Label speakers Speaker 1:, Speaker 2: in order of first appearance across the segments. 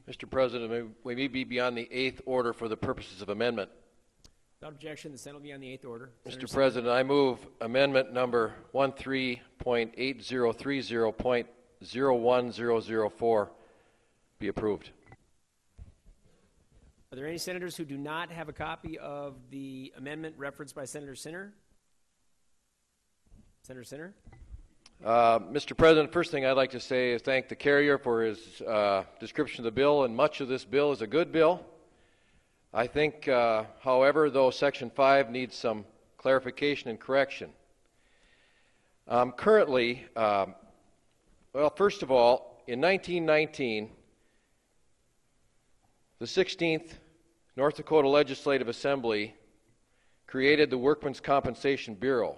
Speaker 1: Mr. President, we may be beyond the eighth order for the purposes of amendment.
Speaker 2: Without objection, the Senate will be on the eighth order.
Speaker 1: Mr. President, I move amendment number 13.8030.01004 be approved.
Speaker 2: Are there any senators who do not have a copy of the amendment referenced by Senator Sinner? Senator Sinner?
Speaker 1: Mr. President, first thing I'd like to say is thank the carrier for his description of the bill, and much of this bill is a good bill. I think, however, though Section 5 needs some clarification and correction. Currently, well, first of all, in 1919, the 16th North Dakota Legislative Assembly created the Workmen's Compensation Bureau.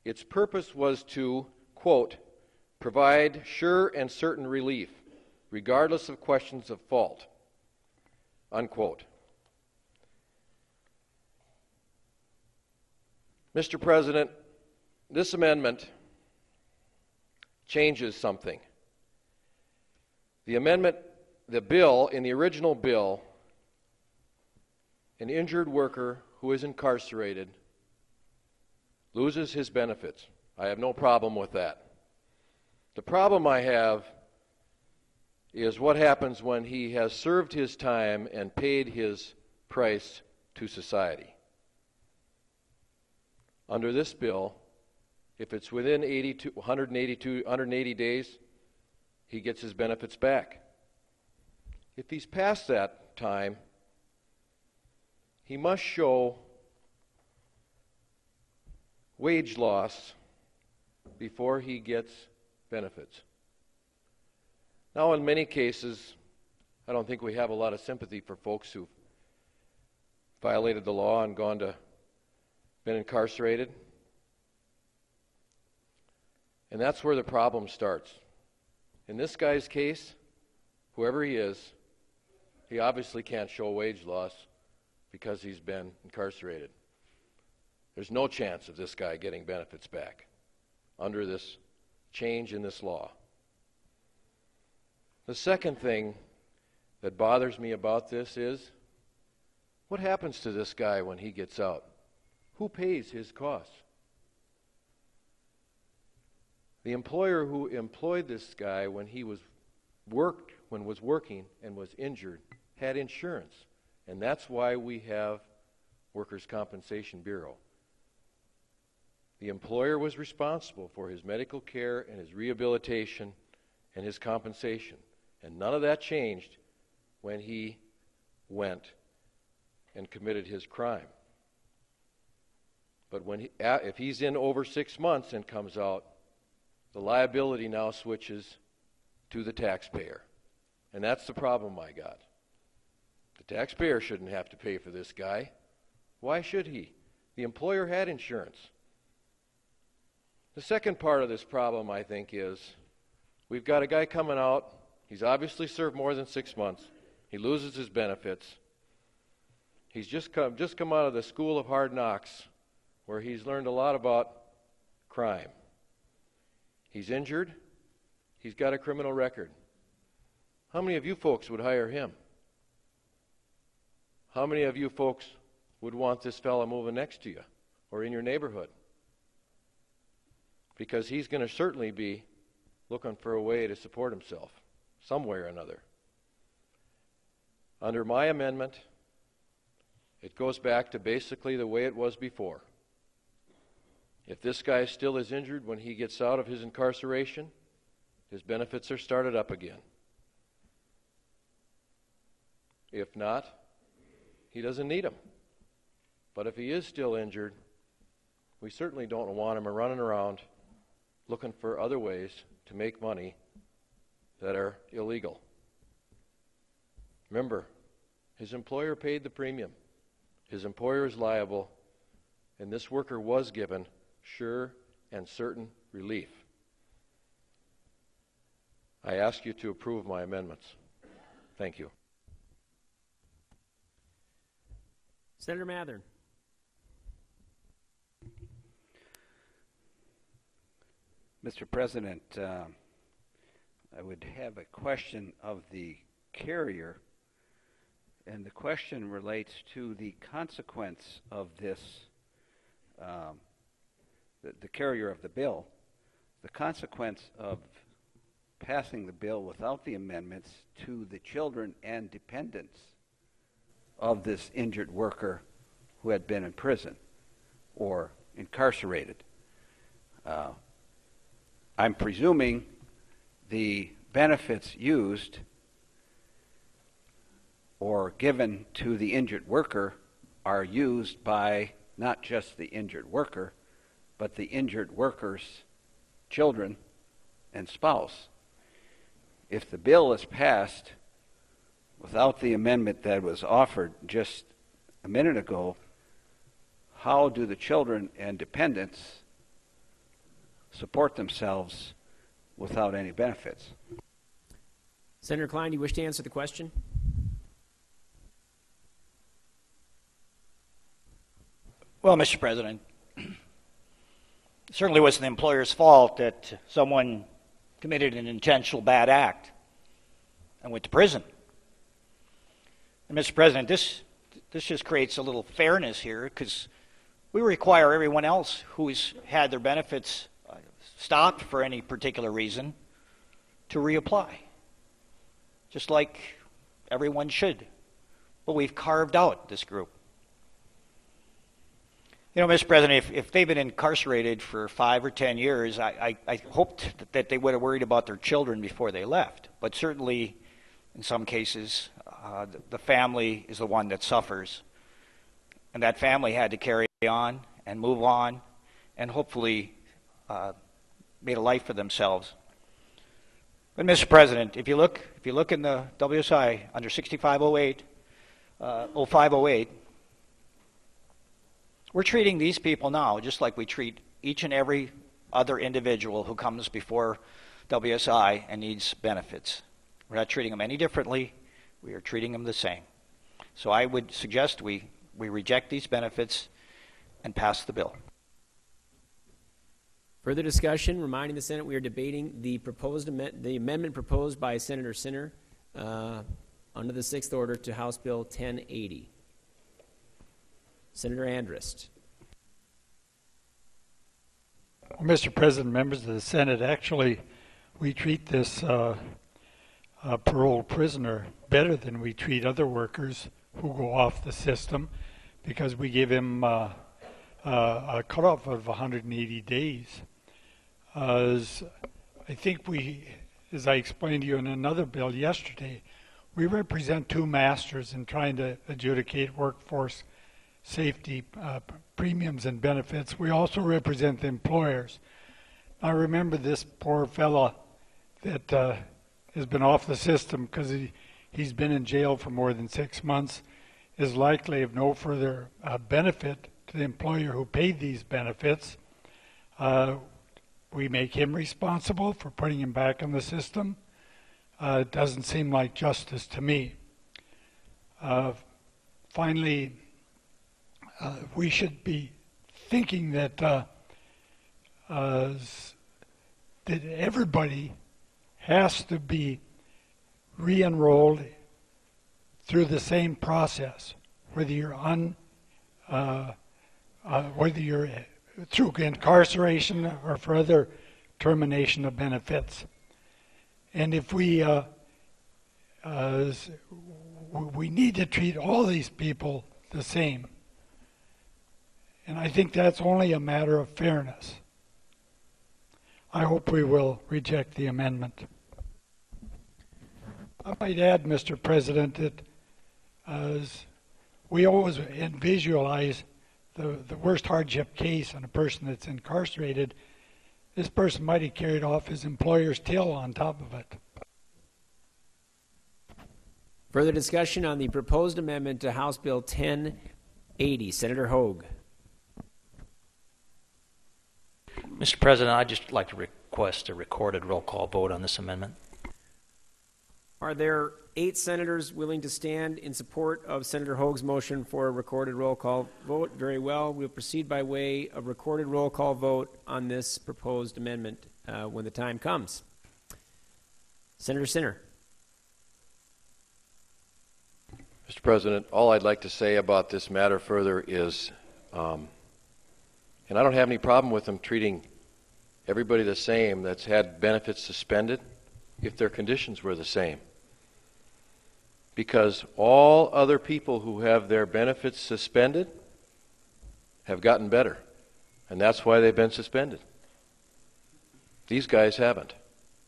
Speaker 1: Its purpose was to, quote, provide sure and certain relief, regardless of questions of fault, unquote. Mr. President, this amendment changes something. The bill, in the original bill, an injured worker who is incarcerated loses his benefits. I have no problem with that. The problem I have is what happens when he has served his time and paid his price to society. Under this bill, if it's within 180 days, he gets his benefits back. If he's past that time, he must show wage loss before he gets benefits. Now, in many cases, I don't think we have a lot of sympathy for folks who've violated the law and been incarcerated. And that's where the problem starts. In this guy's case, whoever he is, he obviously can't show wage loss because he's been incarcerated. There's no chance of this guy getting benefits back under this change in this law. The second thing that bothers me about this is, what happens to this guy when he gets out? Who pays his costs? The employer who employed this guy when he was working and was injured had insurance, and that's why we have Workers' Compensation Bureau. The employer was responsible for his medical care and his rehabilitation and his compensation, and none of that changed when he went and committed his crime. But if he's in over 6 months and comes out, the liability now switches to the taxpayer. And that's the problem I got. The taxpayer shouldn't have to pay for this guy. Why should he? The employer had insurance. The second part of this problem, I think, is we've got a guy coming out. He's obviously served more than 6 months. He loses his benefits. He's just come out of the school of hard knocks, where he's learned a lot about crime. He's injured. He's got a criminal record. How many of you folks would hire him? How many of you folks would want this fella moving next to you or in your neighborhood? Because he's going to certainly be looking for a way to support himself some way or another. Under my amendment, it goes back to basically the way it was before. If this guy still is injured when he gets out of his incarceration, his benefits are started up again. If not, he doesn't need them. But if he is still injured, we certainly don't want him running around looking for other ways to make money that are illegal. Remember, his employer paid the premium. His employer is liable, and this worker was given sure and certain relief. I ask you to approve my amendments. Thank you.
Speaker 2: Senator Mathern.
Speaker 3: Mr. President, I would have a question of the carrier, and the question relates to the consequence of this, the carrier of the bill, the consequence of passing the bill without the amendments to the children and dependents of this injured worker who had been in prison or incarcerated. I'm presuming the benefits used or given to the injured worker are used by not just the injured worker, but the injured worker's children and spouse. If the bill is passed without the amendment that was offered just a minute ago, how do the children and dependents support themselves without any benefits?
Speaker 2: Senator Klein, do you wish to answer the question?
Speaker 4: Well, Mr. President, it certainly wasn't the employer's fault that someone committed an intentional bad act and went to prison. And Mr. President, this just creates a little fairness here, because we require everyone else who's had their benefits stopped for any particular reason to reapply, just like everyone should. But we've carved out this group. You know, Mr. President, if they've been incarcerated for 5 or 10 years, I hoped that they would have worried about their children before they left. But certainly, in some cases, the family is the one that suffers. And that family had to carry on and move on and hopefully made a life for themselves. But Mr. President, if you look in the WSI under 6508, 0508, we're treating these people now just like we treat each and every other individual who comes before WSI and needs benefits. We're not treating them any differently. We are treating them the same. So I would suggest we reject these benefits and pass the bill.
Speaker 2: Further discussion, reminding the Senate we are debating the amendment proposed by Senator Sinner under the 6th order to House Bill 1080. Senator Andrist.
Speaker 5: Well, Mr. President, members of the Senate, actually, we treat this paroled prisoner better than we treat other workers who go off the system, because we give him a cutoff of 180 days. As I think as I explained to you in another bill yesterday, we represent two masters in trying to adjudicate workforce safety premiums and benefits. We also represent the employers. I remember this poor fella that has been off the system because he's been in jail for more than 6 months, is likely of no further benefit to the employer who paid these benefits. We make him responsible for putting him back in the system. It doesn't seem like justice to me. Finally, we should be thinking that that everybody has to be re-enrolled through the same process, whether you're through incarceration or for other termination of benefits. And if we need to treat all these people the same. And I think that's only a matter of fairness. I hope we will reject the amendment. I might add, Mr. President, that as we always visualize the worst hardship case on a person that's incarcerated, this person might have carried off his employer's tail on top of it.
Speaker 2: Further discussion on the proposed amendment to House Bill 1080. Senator Hogue.
Speaker 4: Mr. President, I'd just like to request a recorded roll call vote on this amendment.
Speaker 2: Are there 8 senators willing to stand in support of Senator Hogue's motion for a recorded roll call vote? Very well. We'll proceed by way of recorded roll call vote on this proposed amendment when the time comes. Senator Sinner.
Speaker 1: Mr. President, all I'd like to say about this matter further is, and I don't have any problem with them treating everybody the same that's had benefits suspended if their conditions were the same. Because all other people who have their benefits suspended have gotten better. And that's why they've been suspended. These guys haven't.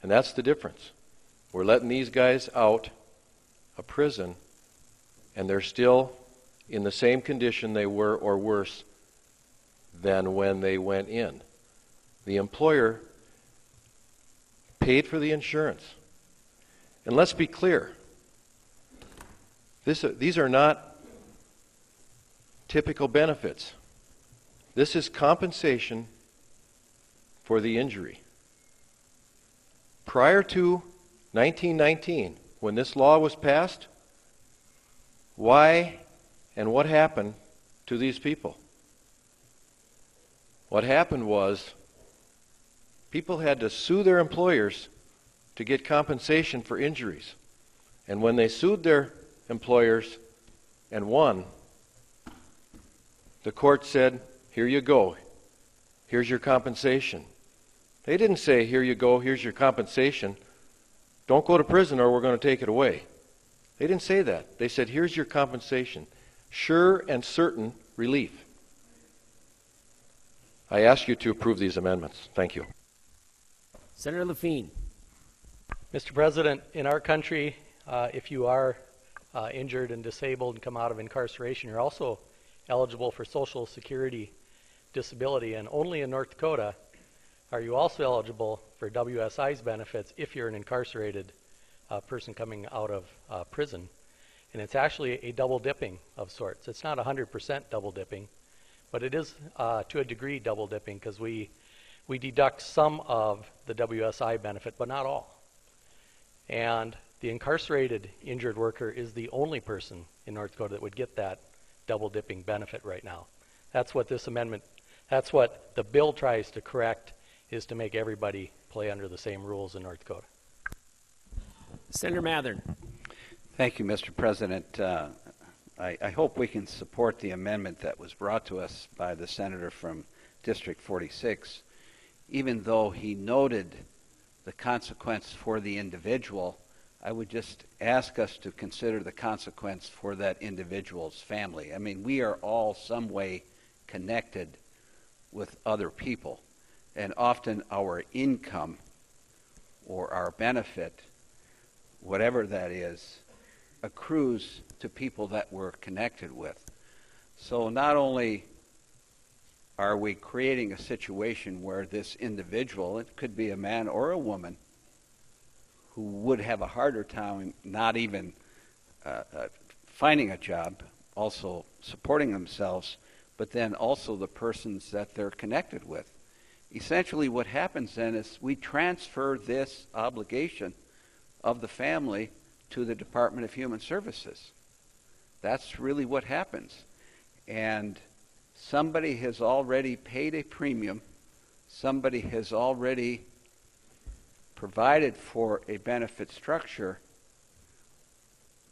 Speaker 1: And that's the difference. We're letting these guys out of prison, and they're still in the same condition they were or worse than when they went in. The employer paid for the insurance. And let's be clear. These are not typical benefits. This is compensation for the injury. Prior to 1919, when this law was passed, why and what happened to these people? What happened was people had to sue their employers to get compensation for injuries. And when they sued their employers and won, the court said, here you go, here's your compensation. They didn't say, here you go, here's your compensation, don't go to prison or we're going to take it away. They didn't say that. They said, here's your compensation, sure and certain relief. I ask you to approve these amendments. Thank you.
Speaker 2: Senator Lafine.
Speaker 6: Mr. President, in our country, if you are injured and disabled and come out of incarceration, you're also eligible for Social Security disability, and only in North Dakota are you also eligible for WSI's benefits if you're an incarcerated person coming out of prison. And it's actually a double dipping of sorts. It's not 100% double dipping, but it is to a degree double dipping, because we deduct some of the WSI benefit, but not all. And the incarcerated injured worker is the only person in North Dakota that would get that double dipping benefit right now. That's what this amendment, that's what the bill tries to correct, is to make everybody play under the same rules in North Dakota.
Speaker 2: Senator Mathern.
Speaker 3: Thank you, Mr. President. I hope we can support the amendment that was brought to us by the senator from District 46, even though he noted the consequence for the individual. I would just ask us to consider the consequence for that individual's family. I mean, we are all some way connected with other people, and often our income or our benefit, whatever that is, accrues to people that we're connected with. So not only are we creating a situation where this individual, it could be a man or a woman, who would have a harder time not even finding a job, also supporting themselves, but then also the persons that they're connected with. Essentially what happens then is we transfer this obligation of the family to the Department of Human Services. That's really what happens. And somebody has already paid a premium. Somebody has already provided for a benefit structure.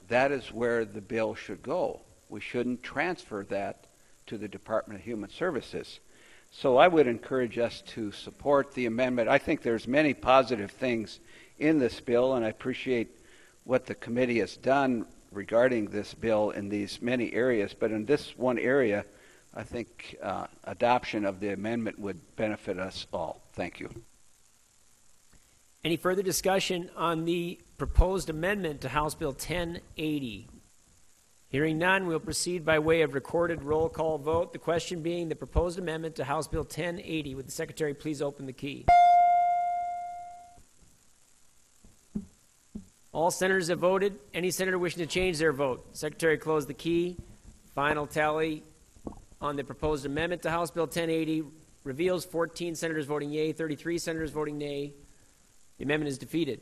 Speaker 3: That is where the bill should go. We shouldn't transfer that to the Department of Human Services. So I would encourage us to support the amendment. I think there's many positive things in this bill, and I appreciate what the committee has done regarding this bill in these many areas. But in this one area, I think adoption of the amendment would benefit us all. Thank you.
Speaker 2: Any further discussion on the proposed amendment to House Bill 1080? Hearing none, we'll proceed by way of recorded roll call vote. The question being the proposed amendment to House Bill 1080. Would the Secretary please open the key? All senators have voted. Any senator wishing to change their vote? Secretary, close the key. Final tally on the proposed amendment to House Bill 1080 reveals 14 senators voting yea, 33 senators voting nay. The amendment is defeated.